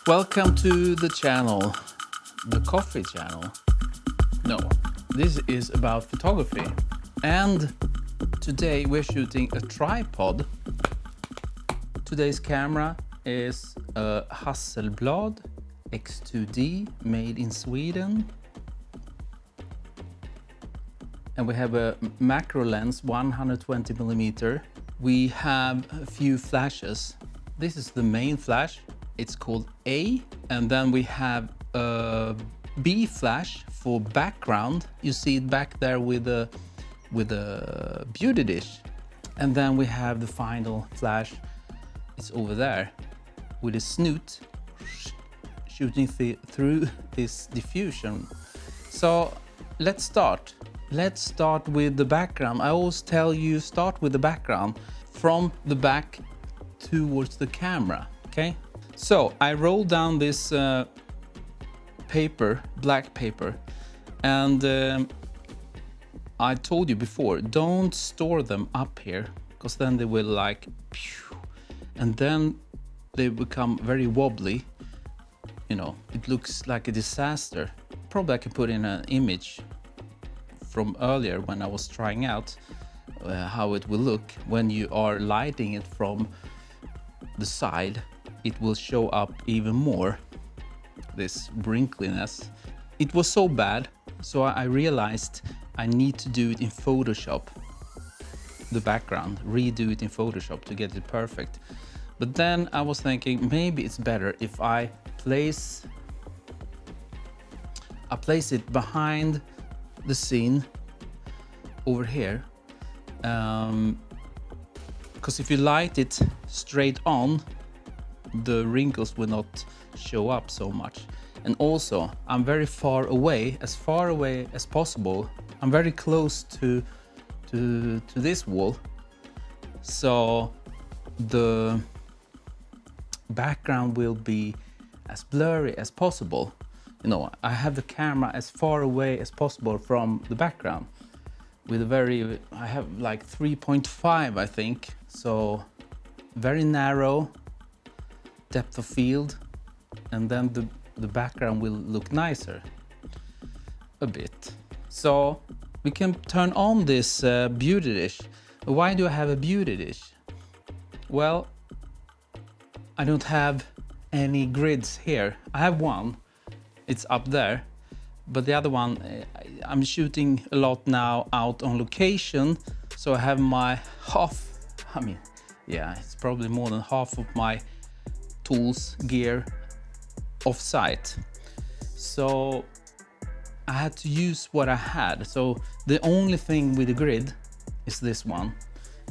Welcome to the channel, the coffee channel. No, this is about photography. And today we're shooting a tripod. Today's camera is a Hasselblad X2D made in Sweden. And we have a macro lens, 120mm. We have a few flashes. This is the main flash. It's called A. And then we have a B flash for background. You see it back there with a beauty dish. And then we have the final flash. It's over there with a snoot shooting through this diffusion. So let's start. Let's start with the background. I always tell you start with the background from the back towards the camera, okay? So I rolled down this paper, black paper, and I told you before, don't store them up here, because then they will like, and then they become very wobbly. You know, it looks like a disaster. Probably I can put in an image from earlier when I was trying out how it will look when you are lighting it from the side. It will show up even more, this wrinkliness. It was so bad, so I realized I need to do it in Photoshop, the background, redo it in Photoshop to get it perfect. But then I was thinking maybe it's better if I place it behind the scene over here, because if you light it straight on, the wrinkles will not show up so much. And also I'm very far away as possible. I'm very close to this wall, so the background will be as blurry as possible. You know, I have the camera as far away as possible from the background with I have like 3.5, I think. So very narrow depth of field, and then the background will look nicer a bit. So we can turn on this beauty dish. Why do I have a beauty dish? Well, I don't have any grids here. I have one. It's up there, but the other one, I'm shooting a lot now out on location, so I have my it's probably more than half of my tools, gear off site. So I had to use what I had. So the only thing with the grid is this one,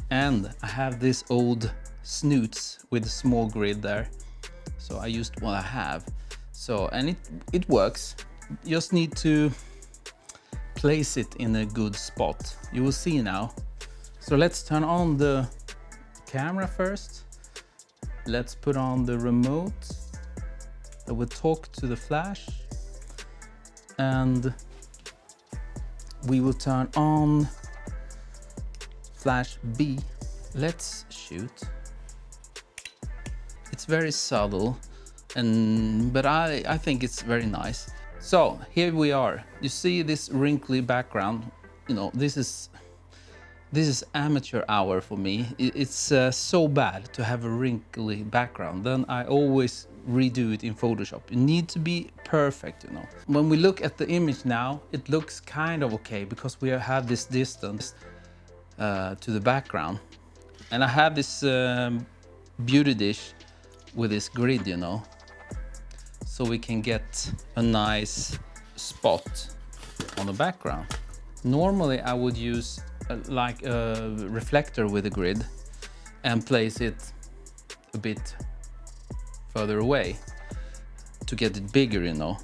and I have this old snoots with a small grid there. So I used what I have. So, and it works. You just need to place it in a good spot. You will see now. So let's turn on the camera first. Let's put on the remote that will talk to the flash. And we will turn on flash B. Let's shoot. It's very subtle. But I think it's very nice. So here we are. You see this wrinkly background. You know, this is amateur hour for me. It's so bad to have a wrinkly background. Then I always redo it in Photoshop. You need to be perfect, you know. When we look at the image now, it looks kind of okay because we have this distance to the background. And I have this beauty dish with this grid, you know, so we can get a nice spot on the background. Normally I would use like a reflector with a grid and place it a bit further away to get it bigger, you know.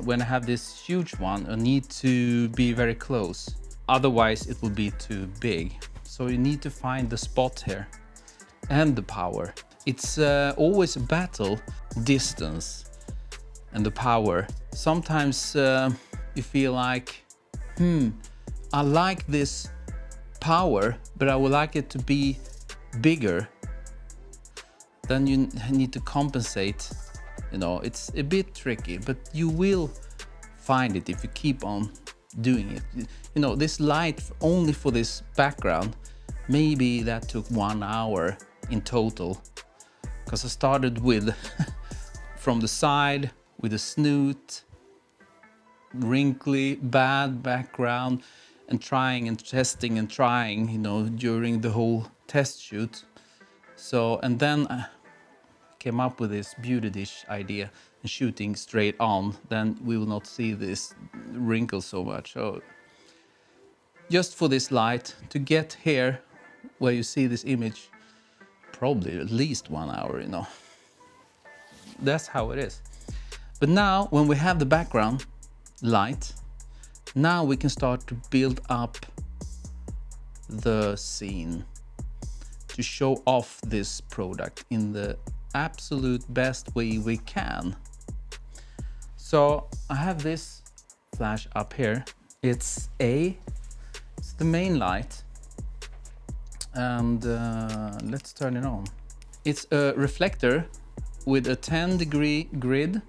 When I have this huge one, I need to be very close, otherwise it will be too big. So you need to find the spot here and the power. It's always a battle, distance and the power. Sometimes you feel like, I like this power, but I would like it to be bigger. Then you need to compensate You know, it's a bit tricky, but you will find it if you keep on doing it. You know, this light only for this background, maybe that took 1 hour in total, because I started with from the side with a snoot, wrinkly, bad background, and trying and testing and trying, you know, during the whole test shoot. So, and then I came up with this beauty dish idea and shooting straight on, then we will not see this wrinkle so much. So just for this light to get here where you see this image, probably at least 1 hour, you know. That's how it is. But now when we have the background light, now we can start to build up the scene to show off this product in the absolute best way we can. So I have this flash up here. It's the main light, and let's turn it on. It's a reflector with a 10-degree grid,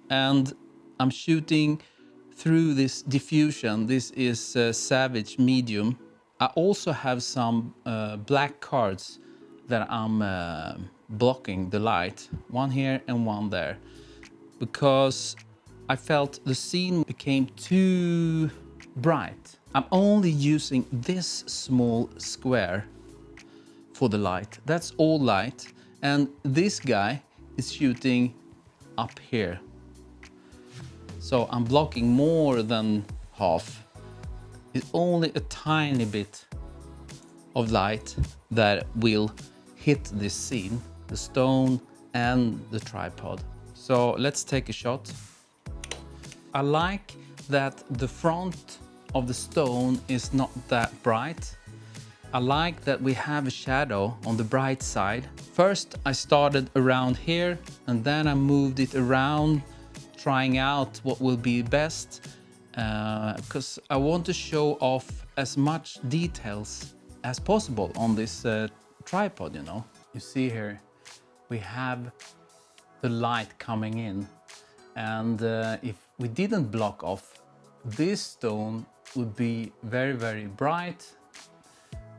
and I'm shooting through this diffusion. This is Savage medium. I also have some black cards that I'm blocking the light, one here and one there, because I felt the scene became too bright. I'm only using this small square for the light. That's all light, and this guy is shooting up here. So I'm blocking more than half. It's only a tiny bit of light that will hit this scene, the stone and the tripod. So let's take a shot. I like that the front of the stone is not that bright. I like that we have a shadow on the bright side. First I started around here, and then I moved it around, trying out what will be best, because I want to show off as much details as possible on this tripod, you know. You see here we have the light coming in, and if we didn't block off, this stone would be very, very bright.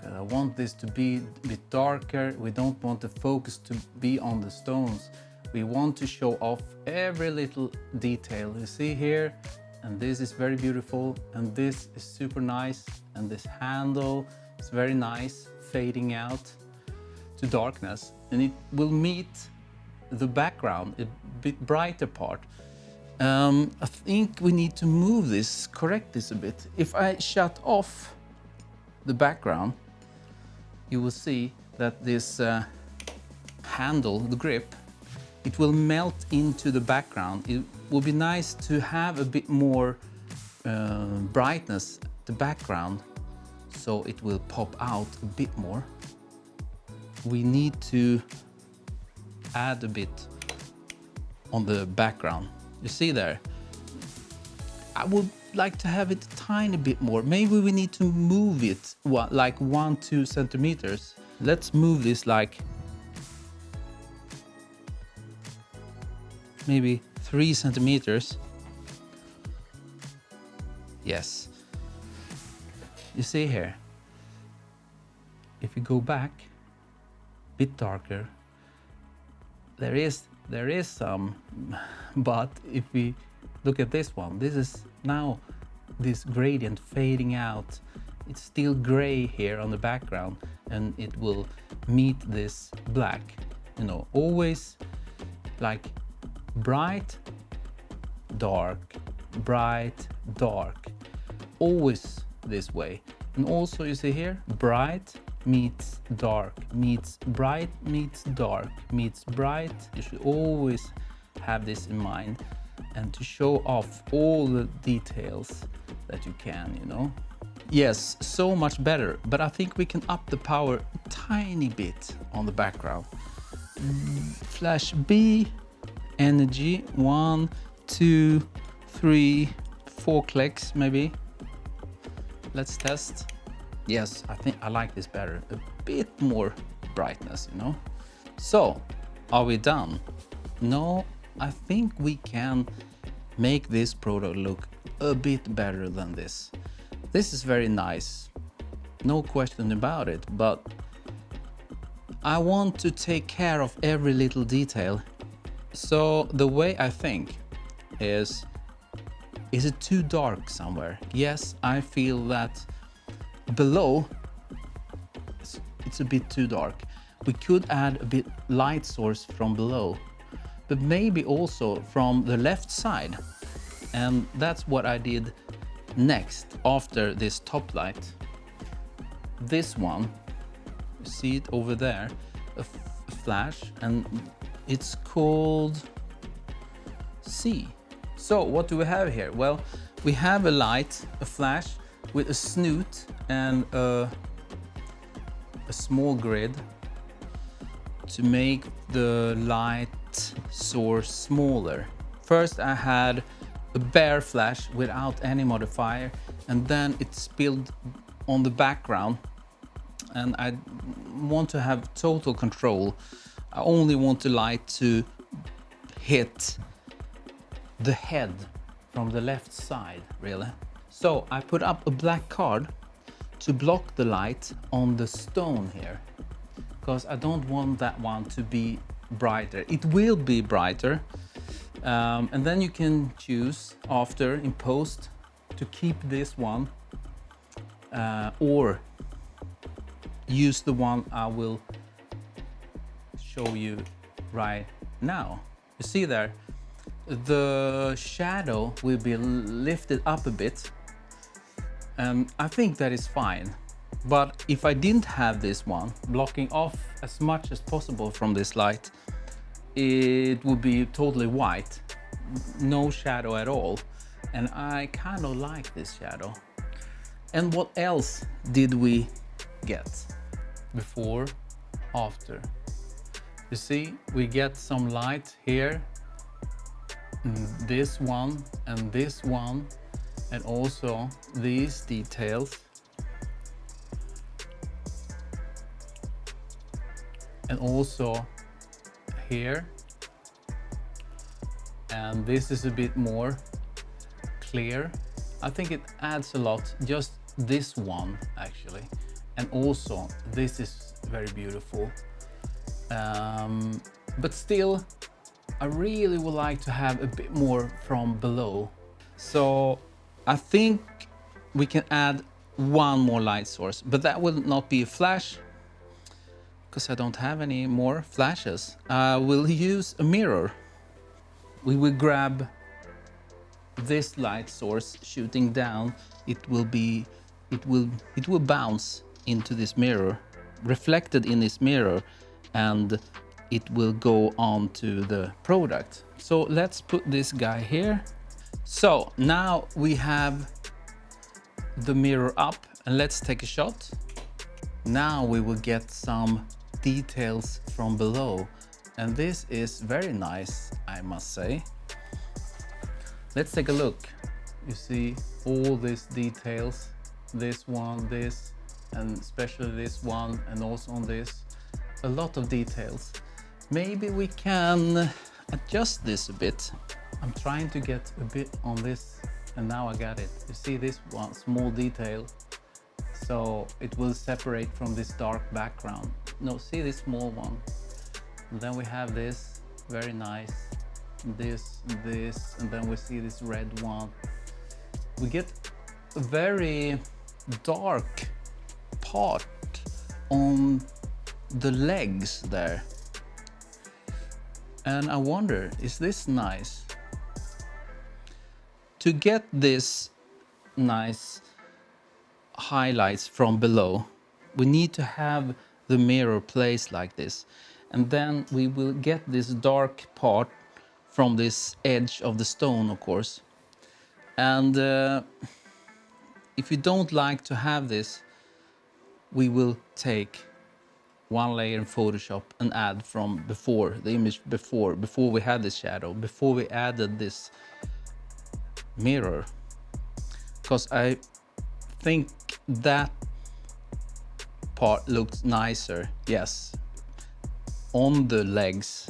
I want this to be a bit darker. We don't want the focus to be on the stones. We want to show off every little detail. You see here, and this is very beautiful, and this is super nice, and this handle is very nice, fading out to darkness, and it will meet the background, a bit brighter part. I think we need to move this, correct this a bit. If I shut off the background, you will see that this handle, the grip, it will melt into the background. It will be nice to have a bit more brightness at the background, so it will pop out a bit more. We need to add a bit on the background. You see there? I would like to have it a tiny bit more. Maybe we need to move it like 1-2 centimeters. Let's move this like maybe 3 centimeters. Yes. You see here, if you go back a bit darker, there is some, but if we look at this one, this is now this gradient fading out. It's still gray here on the background, and it will meet this black, you know, always like bright, dark, bright, dark, always this way. And also you see here, bright meets dark, meets bright, meets dark, meets bright. You should always have this in mind, and to show off all the details that you can, you know. Yes, so much better, but I think we can up the power a tiny bit on the background. Flash B, energy, 1, 2, 3, 4 clicks maybe. Let's test. Yes, I think I like this better. A bit more brightness, you know. So, are we done? No, I think we can make this product look a bit better than this. This is very nice, no question about it, but I want to take care of every little detail. So the way I think is it too dark somewhere? Yes, I feel that below it's a bit too dark. We could add a bit light source from below, but maybe also from the left side. And that's what I did next after this top light. This one, you see it over there, a flash, and it's called C. So what do we have here? Well, we have a light, a flash with a snoot and a small grid to make the light source smaller. First I had a bare flash without any modifier, and then it spilled on the background, and I want to have total control. I only want the light to hit the head from the left side, really. So I put up a black card to block the light on the stone here, because I don't want that one to be brighter. It will be brighter, and then you can choose after in post to keep this one or use the one I will show you right now. You see there, the shadow will be lifted up a bit. I think that is fine. But if I didn't have this one blocking off as much as possible from this light, it would be totally white, no shadow at all. And I kind of like this shadow. And what else did we get before, after? You see, we get some light here, this one, and also these details. And also here, and this is a bit more clear. I think it adds a lot, just this one actually, and also this is very beautiful, but still I really would like to have a bit more from below. So I think we can add one more light source, but that will not be a flash, because I don't have any more flashes. I will use a mirror. We will grab this light source shooting down. It will bounce into this mirror, reflected in this mirror, and it will go on to the product. So let's put this guy here. So now we have the mirror up, and let's take a shot. Now we will get some details from below, and this is very nice, I must say. Let's take a look. You see all these details, this one, this, and especially this one, and also on this, a lot of details. Maybe we can adjust this a bit. I'm trying to get a bit on this, and now I got it. You see this one small detail, so it will separate from this dark background. No, see this small one, and then we have this very nice, this, and then we see this red one. We get a very dark part on the legs there, and I wonder, is this nice? To get this nice highlights from below, we need to have the mirror placed like this, and then we will get this dark part from this edge of the stone, of course. And if you don't like to have this, we will take one layer in Photoshop and add from before, the image before we had this shadow, before we added this mirror, because I think that part looks nicer, yes, on the legs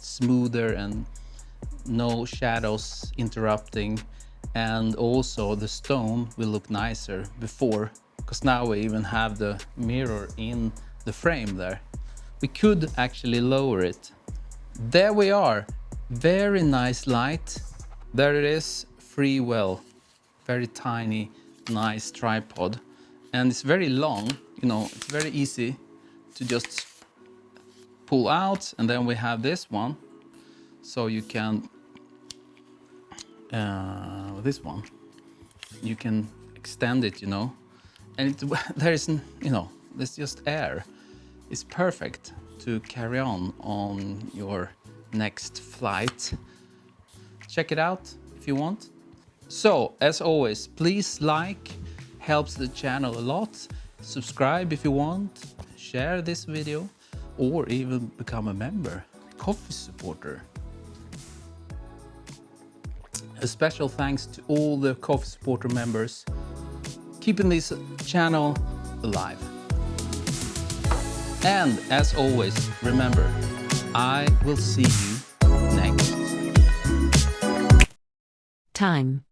smoother and no shadows interrupting, and also the stone will look nicer before, because now we even have the mirror in the frame there. We could actually lower it. There we are. Very nice light. There it is, free well. Very tiny, nice tripod. And it's very long, you know, it's very easy to just pull out. And then we have this one. So you can, this one, you can extend it, you know. And it, there is, you know, there's just air. It's perfect to carry on your next flight. Check it out if you want. So, as always, please like, helps the channel a lot. Subscribe if you want, share this video, or even become a member, coffee supporter. A special thanks to all the coffee supporter members, keeping this channel alive. And as always, remember, I will see you next time.